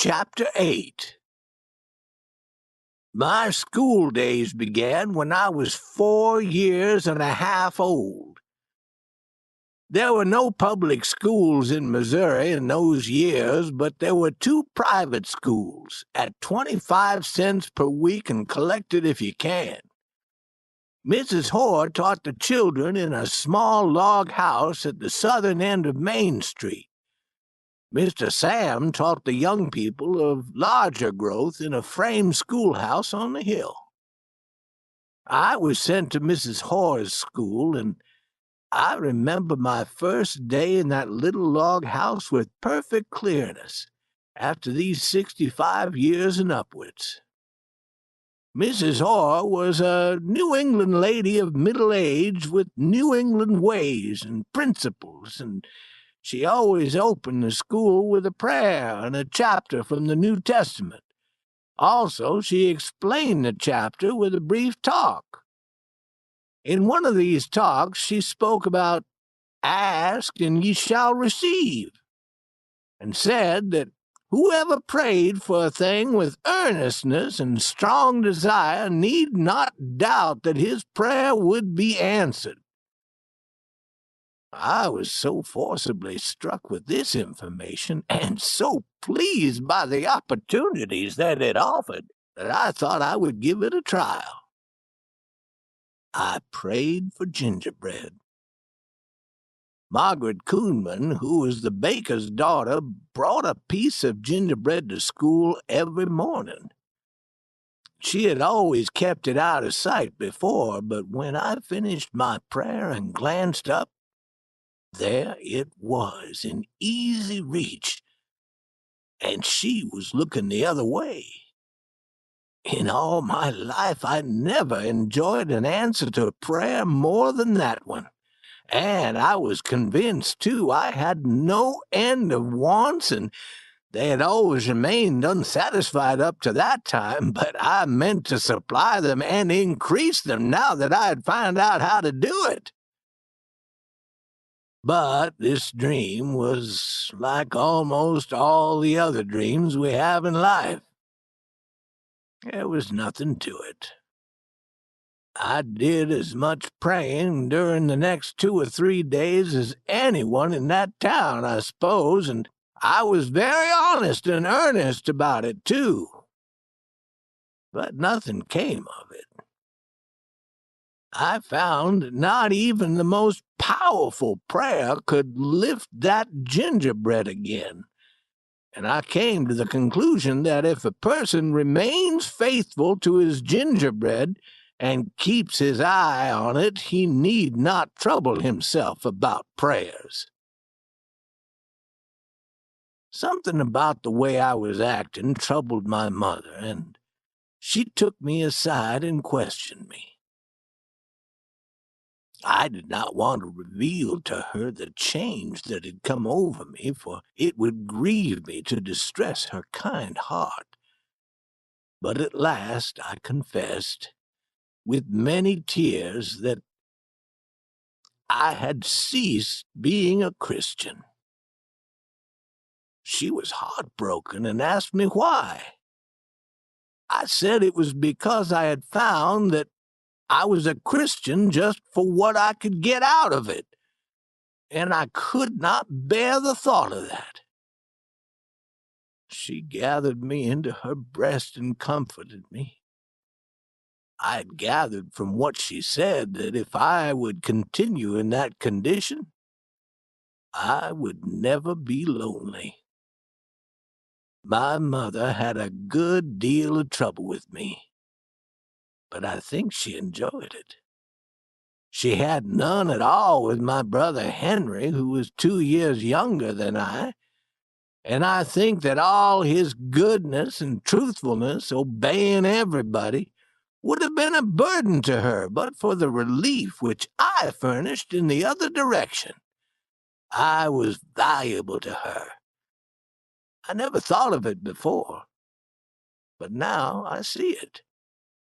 Chapter 8. My school days began when I was 4 years and a half old. There were no public schools in Missouri in those years, but there were 2 private schools at 25 cents per week and collected if you can. Mrs. Horr taught the children in a small log house at the southern end of Main Street. Mr. Sam taught the young people of larger growth in a frame schoolhouse on the hill. I was sent to Mrs. Horr's school, and I remember my first day in that little log house with perfect clearness, after these 65 years and upwards. Mrs. Horr was a New England lady of middle age with New England ways and principles, and she always opened the school with a prayer and a chapter from the New Testament. Also, she explained the chapter with a brief talk. In one of these talks, she spoke about "ask and ye shall receive," and said that whoever prayed for a thing with earnestness and strong desire need not doubt that his prayer would be answered. I was so forcibly struck with this information, and so pleased by the opportunities that it offered, that I thought I would give it a trial. I prayed for gingerbread. Margaret Coonman, who was the baker's daughter, brought a piece of gingerbread to school every morning. She had always kept it out of sight before, but when I finished my prayer and glanced up, there it was, in easy reach, and she was looking the other way. In all my life I never enjoyed an answer to a prayer more than that one, and I was convinced, too, I had no end of wants, and they had always remained unsatisfied up to that time, but I meant to supply them and increase them now that I had found out how to do it. But this dream was like almost all the other dreams we have in life. There was nothing to it. I did as much praying during the next 2 or 3 days as anyone in that town, I suppose, and I was very honest and earnest about it, too. But nothing came of it. I found that not even the most powerful prayer could lift that gingerbread again, and I came to the conclusion that if a person remains faithful to his gingerbread and keeps his eye on it, he need not trouble himself about prayers. Something about the way I was acting troubled my mother, and she took me aside and questioned me. I did not want to reveal to her the change that had come over me, for it would grieve me to distress her kind heart. But at last I confessed, with many tears, that I had ceased being a Christian. She was heartbroken and asked me why. I said it was because I had found that I was a Christian just for what I could get out of it, and I could not bear the thought of that. She gathered me into her breast and comforted me. I had gathered from what she said that if I would continue in that condition, I would never be lonely. My mother had a good deal of trouble with me, but I think she enjoyed it. She had none at all with my brother Henry, who was 2 years younger than I, and I think that all his goodness and truthfulness, obeying everybody, would have been a burden to her but for the relief which I furnished in the other direction. I was valuable to her. I never thought of it before, but now I see it.